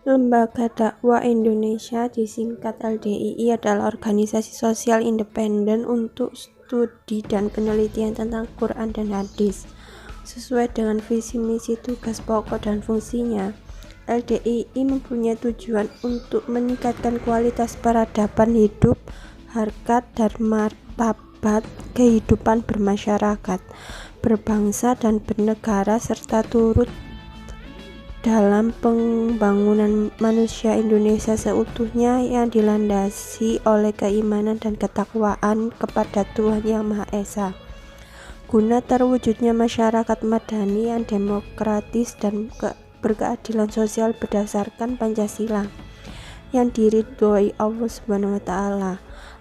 Lembaga Dakwah Indonesia disingkat LDII adalah organisasi sosial independen untuk studi dan penelitian tentang Quran dan hadis. Sesuai dengan visi misi tugas pokok dan fungsinya, LDII mempunyai tujuan untuk meningkatkan kualitas peradaban hidup, harkat dan martabat kehidupan bermasyarakat, berbangsa dan bernegara, serta turut dalam pembangunan manusia Indonesia seutuhnya yang dilandasi oleh keimanan dan ketakwaan kepada Tuhan Yang Maha Esa, guna terwujudnya masyarakat madani yang demokratis dan berkeadilan sosial berdasarkan Pancasila yang diridhoi Allah Subhanahu wa Ta'ala.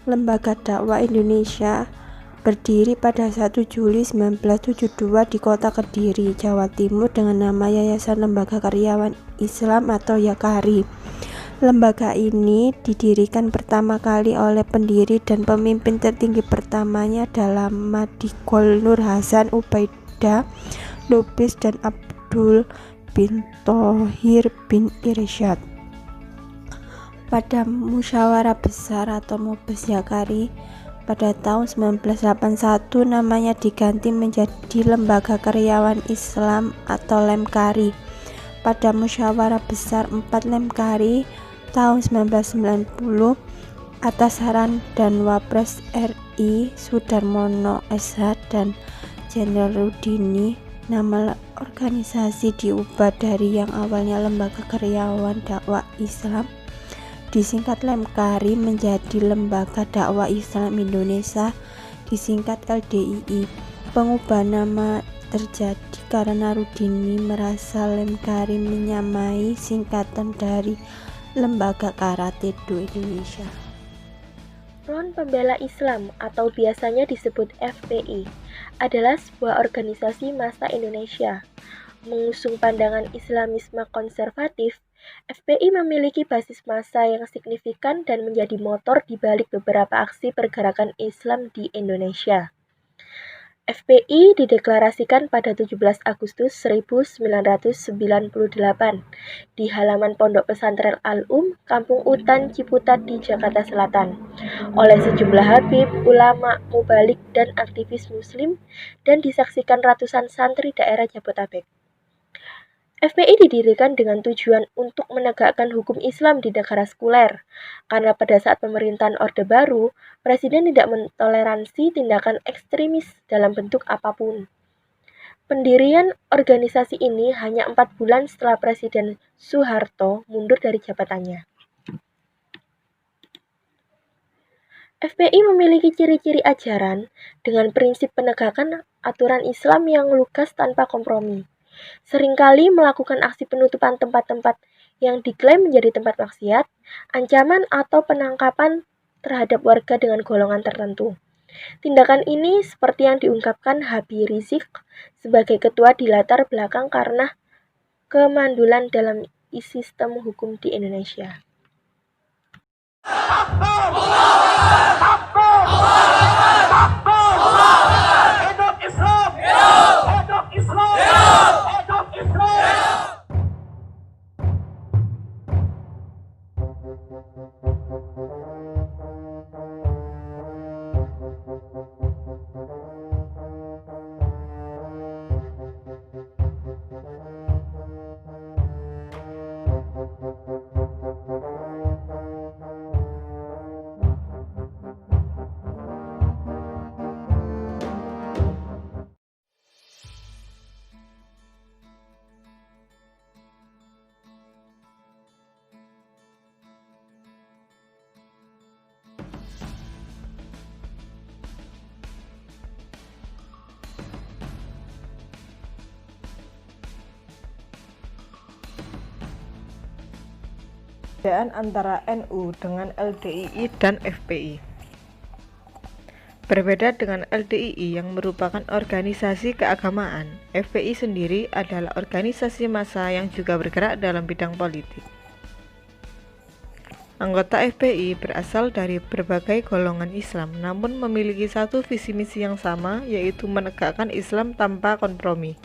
Lembaga Dakwah Indonesia berdiri pada 1 Juli 1972 di Kota Kediri, Jawa Timur dengan nama Yayasan Lembaga Karyawan Islam atau YAKARI. Lembaga ini didirikan pertama kali oleh pendiri dan pemimpin tertinggi pertamanya adalah Madigol Nur Hasan Ubaidah Lubis dan Abdul bin Thohir bin Irsyad. Pada musyawarah besar atau Mubes YAKARI pada tahun 1981 namanya diganti menjadi Lembaga Karyawan Islam atau LEMKARI. Pada musyawarah besar 4 LEMKARI tahun 1990 atas saran dan Wapres RI Sudarmono SH dan Jenderal Rudini, nama organisasi diubah dari yang awalnya Lembaga Karyawan Dakwah Islam disingkat LEMKARI menjadi Lembaga Dakwah Islam Indonesia disingkat LDII. Pengubahan nama terjadi karena Rudini merasa LEMKARI menyamai singkatan dari Lembaga Karate Do Indonesia. Front Pembela Islam atau biasanya disebut FPI adalah sebuah organisasi massa Indonesia. Mengusung pandangan Islamisme konservatif, FPI memiliki basis massa yang signifikan dan menjadi motor di balik beberapa aksi pergerakan Islam di Indonesia. FPI dideklarasikan pada 17 Agustus 1998 di halaman Pondok Pesantren Al-Um, Kampung Utan, Ciputat di Jakarta Selatan, oleh sejumlah habib, ulama, mubalik, dan aktivis muslim, dan disaksikan ratusan santri daerah Jabotabek. FPI didirikan dengan tujuan untuk menegakkan hukum Islam di negara sekuler, karena pada saat pemerintahan Orde Baru, Presiden tidak mentoleransi tindakan ekstremis dalam bentuk apapun. Pendirian organisasi ini hanya 4 bulan setelah Presiden Soeharto mundur dari jabatannya. FPI memiliki ciri-ciri ajaran dengan prinsip penegakan aturan Islam yang lugas tanpa kompromi. Seringkali melakukan aksi penutupan tempat-tempat yang diklaim menjadi tempat maksiat, ancaman atau penangkapan terhadap warga dengan golongan tertentu. Tindakan ini seperti yang diungkapkan Habib Rizik sebagai ketua di latar belakang karena kemandulan dalam sistem hukum di Indonesia. Perbedaan antara NU dengan LDII dan FPI. Berbeda dengan LDII yang merupakan organisasi keagamaan, FPI sendiri adalah organisasi massa yang juga bergerak dalam bidang politik. Anggota FPI berasal dari berbagai golongan Islam, namun memiliki satu visi misi yang sama, yaitu menegakkan Islam tanpa kompromi.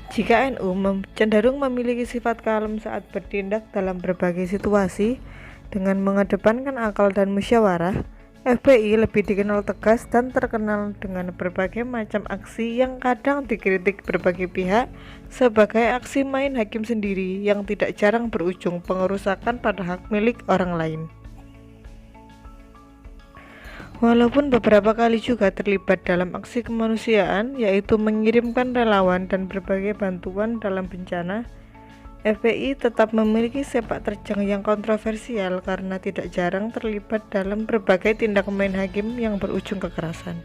Jika NU cenderung memiliki sifat kalem saat bertindak dalam berbagai situasi dengan mengedepankan akal dan musyawarah, FPI lebih dikenal tegas dan terkenal dengan berbagai macam aksi yang kadang dikritik berbagai pihak sebagai aksi main hakim sendiri yang tidak jarang berujung pengerusakan pada hak milik orang lain. Walaupun beberapa kali juga terlibat dalam aksi kemanusiaan, yaitu mengirimkan relawan dan berbagai bantuan dalam bencana, FPI tetap memiliki sepak terjang yang kontroversial karena tidak jarang terlibat dalam berbagai tindak main hakim yang berujung kekerasan.